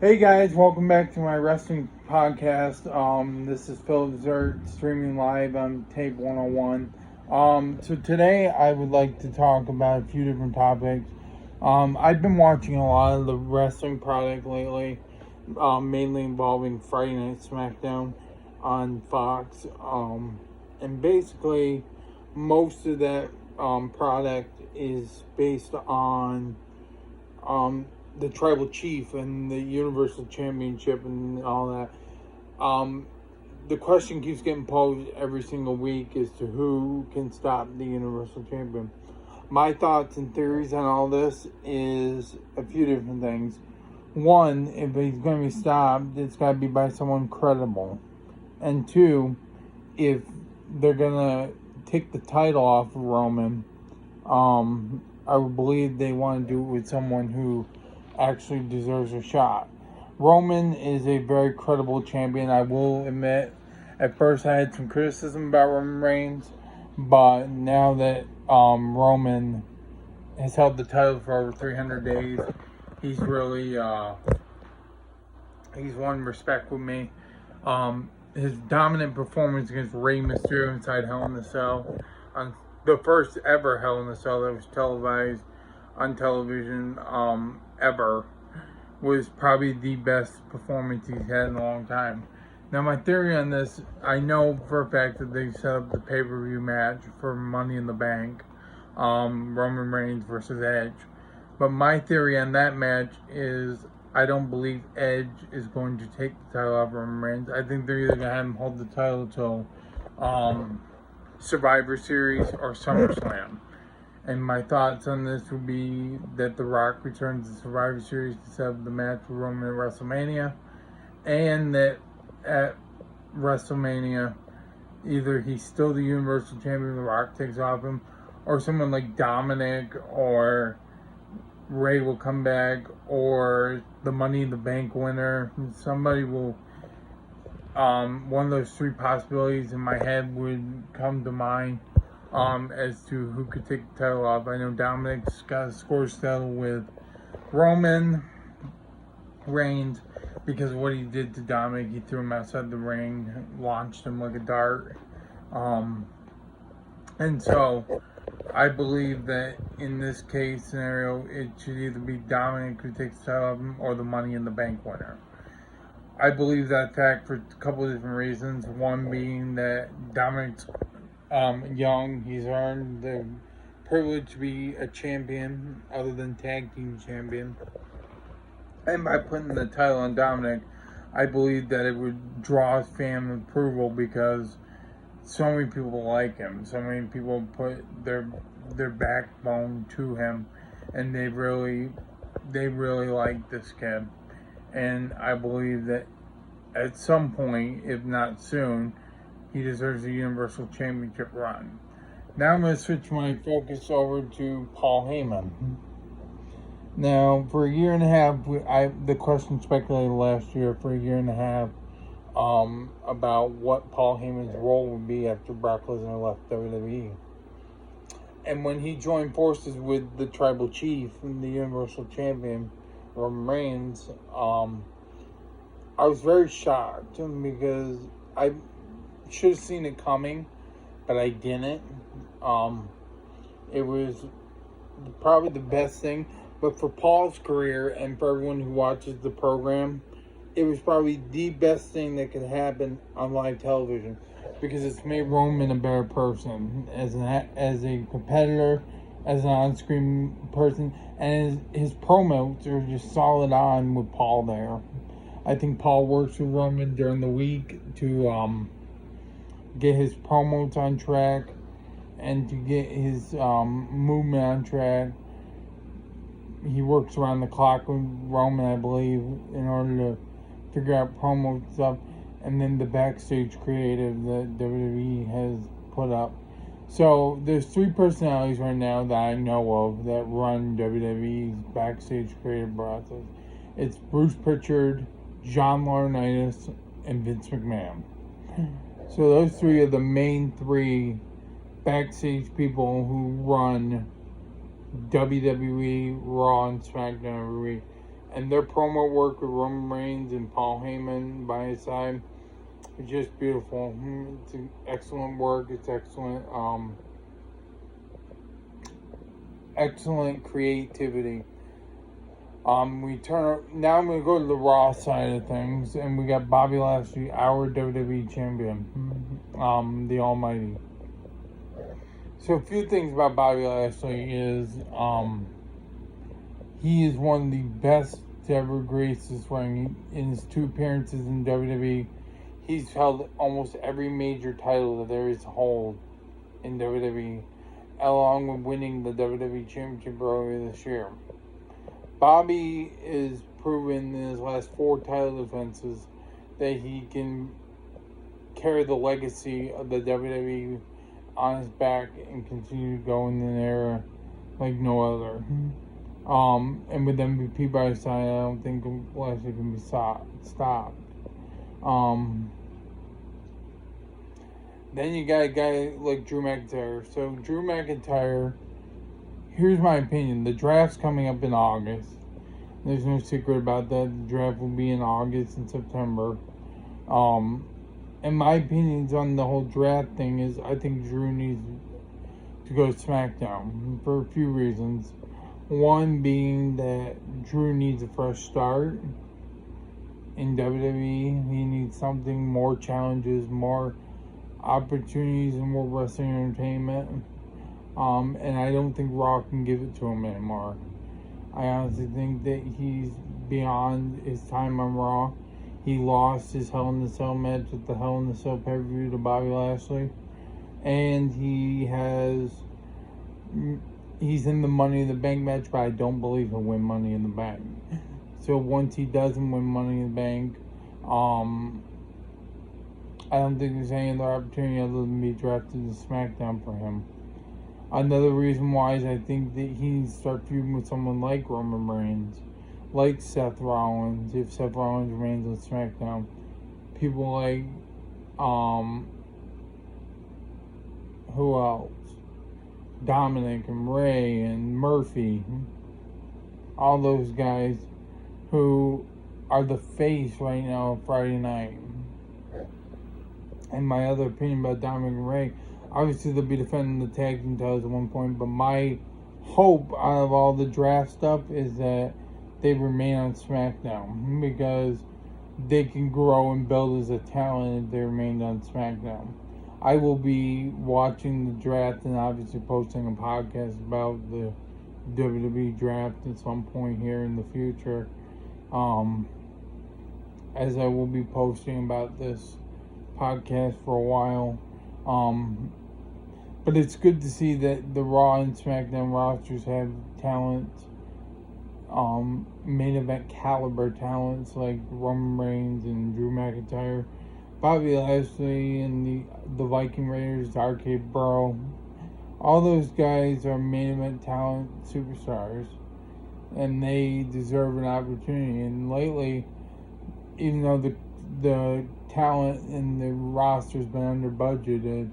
Hey guys, welcome back to my wrestling podcast. This is Phillip streaming live on Tape 101. So today I would like to talk about a few different topics. I've been watching a lot of the wrestling product lately, mainly involving Friday Night SmackDown on Fox. And basically, most of that product is based on the Tribal Chief and the Universal Championship and all that. The question keeps getting posed every single week as to who can stop the Universal Champion. My thoughts and theories on all this is a few different things. One, if he's going to be stopped, it's got to be by someone credible. And two, if they're going to take the title off of Roman, I would believe they want to do it with someone who actually deserves a shot. Roman is a very credible champion. I will admit, at first I had some criticism about Roman Reigns, but now that Roman has held the title for over 300 days, he's really he's won respect with me. His dominant performance against Rey Mysterio inside Hell in a Cell, on the first ever Hell in a Cell that was televised on television ever, was probably the best performance he's had in a long time. Now, my theory on this, I know for a fact that they set up the pay-per-view match for Money in the Bank, Roman Reigns versus Edge. But my theory on that match is I don't believe Edge is going to take the title off Roman Reigns. I think they're either going to have him hold the title till Survivor Series or SummerSlam. And my thoughts on this would be that The Rock returns to Survivor Series to set up the match with Roman at WrestleMania. And that at WrestleMania, either he's still the Universal Champion, The Rock takes off him, or someone like Dominic or Ray will come back, or the Money in the Bank winner. Somebody will, one of those three possibilities in my head would come to mind. As to who could take the title off. I know Dominic's got a score settle with Roman Reigns because of what he did to Dominic. He threw him outside the ring, launched him like a dart. And so I believe that in this case scenario, it should either be Dominic who takes the title off him or the Money in the Bank winner. I believe that fact for a couple of different reasons. One being that Dominic's young. He's earned the privilege to be a champion other than tag team champion. And by putting the title on Dominic, I believe that it would draw fan approval because so many people like him. So many people put their backbone to him, and they really like this kid. And I believe that at some point, if not soon, he deserves a Universal Championship run. Now I'm going to switch my focus over to Paul Heyman. Now, for a year and a half, the question speculated last year for a year and a half about what Paul Heyman's role would be after Brock Lesnar left WWE. And when he joined forces with the Tribal Chief and the Universal Champion, Roman Reigns, I was very shocked because I should have seen it coming, but I didn't. It was probably the best thing, but for Paul's career and for everyone who watches the program, it was probably the best thing that could happen on live television because it's made Roman a better person as a competitor, as an on-screen person, and his promos are just solid on with Paul there. I think Paul works with Roman during the week to get his promos on track and to get his movement on track. He works around the clock with Roman, I believe, in order to figure out promo stuff, and then the backstage creative that WWE has put up. So there's three personalities right now that I know of that run WWE's backstage creative process. It's Bruce Pritchard, John Laurinaitis, and Vince McMahon. So those three are the main three backstage people who run WWE, Raw, and SmackDown every week. And their promo work with Roman Reigns and Paul Heyman by his side is just beautiful. It's excellent work. It's excellent creativity. Now I'm gonna go to the Raw side of things, and we got Bobby Lashley, our WWE champion, the Almighty. So a few things about Bobby Lashley is he is one of the best to ever grace this ring. In his 2 appearances in WWE, he's held almost every major title that there is to hold in WWE, along with winning the WWE Championship earlier this year. Bobby is proven in his last 4 title defenses that he can carry the legacy of the WWE on his back and continue to go in an era like no other. And with MVP by his side, I don't think Lashley can be stopped. Then you got a guy like Drew McIntyre. So Drew McIntyre, here's my opinion. The draft's coming up in August. There's no secret about that. The draft will be in August and September. And my opinions on the whole draft thing is I think Drew needs to go to SmackDown for a few reasons. One being that Drew needs a fresh start in WWE. He needs something, more challenges, more opportunities, and more wrestling entertainment. And I don't think Raw can give it to him anymore. I honestly think that he's beyond his time on Raw. He lost his Hell in a Cell match at the Hell in a Cell pay-per-view to Bobby Lashley. And he's in the Money in the Bank match, but I don't believe he'll win Money in the Bank. So once he doesn't win Money in the Bank, I don't think there's any other opportunity other than be drafted to SmackDown for him. Another reason why is I think that he needs to start feuding with someone like Roman Reigns, like Seth Rollins, if Seth Rollins remains on SmackDown. People like, who else? Dominic and Ray and Murphy. All those guys who are the face right now of Friday night. And my other opinion about Dominic and Ray, obviously they'll be defending the tag team titles at one point, but my hope out of all the draft stuff is that they remain on SmackDown, because they can grow and build as a talent if they remain on SmackDown. I will be watching the draft and obviously posting a podcast about the WWE draft at some point here in the future, as I will be posting about this podcast for a while. But it's good to see that the Raw and SmackDown rosters have talent, main event caliber talents like Roman Reigns and Drew McIntyre, Bobby Lashley and the Viking Raiders, Arcade Bro. All those guys are main event talent superstars, and they deserve an opportunity. And lately, even though the talent and the roster's been under budgeted,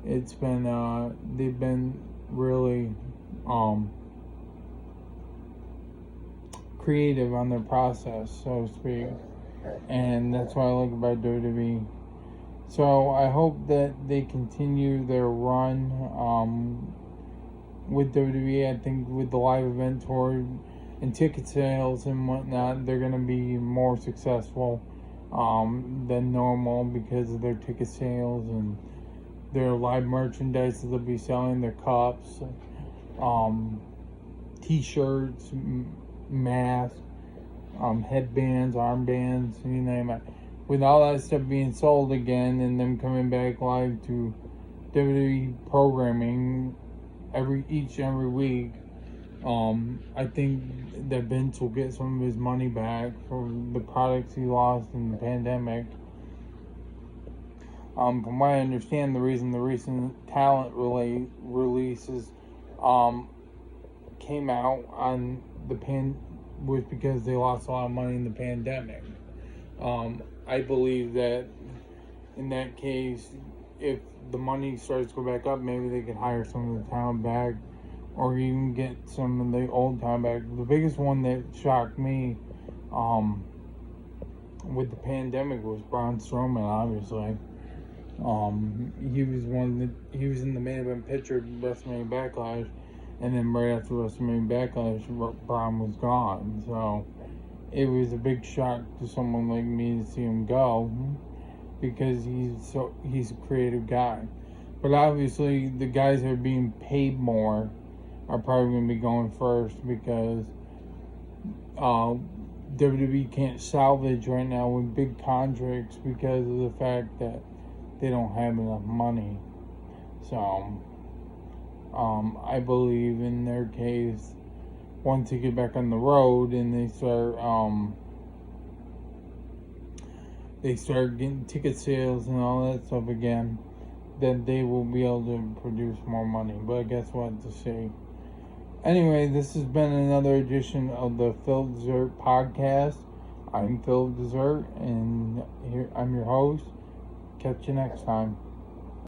it's been they've been really creative on their process, so to speak, and that's what I like about WWE. So I hope that they continue their run with WWE. I think with the live event tour and ticket sales and whatnot, they're going to be more successful than normal because of their ticket sales and their live merchandise that they'll be selling, their cups, t-shirts, masks, headbands, armbands, you name it. With all that stuff being sold again and them coming back live to WWE programming each and every week, I think that Vince will get some of his money back for the products he lost in the pandemic. From what I understand, the reason the recent talent releases came out on was because they lost a lot of money in the pandemic. I believe that in that case, if the money starts to go back up, maybe they can hire some of the talent back, or even get some of the old talent back. The biggest one that shocked me with the pandemic was Braun Strowman, obviously. He was in the main event picture of WrestleMania Backlash, and then right after WrestleMania Backlash, Braun was gone. So it was a big shock to someone like me to see him go, because he's a creative guy. But obviously, the guys that are being paid more are probably going to be going first, because WWE can't salvage right now with big contracts because of the fact that they don't have enough money. So, I believe in their case, once they get back on the road and they start getting ticket sales and all that stuff again, then they will be able to produce more money. But I guess we'll have to see. Anyway, this has been another edition of the Phillip Dessert Podcast. I'm Phillip Dessert, and here I'm your host. Catch you next time.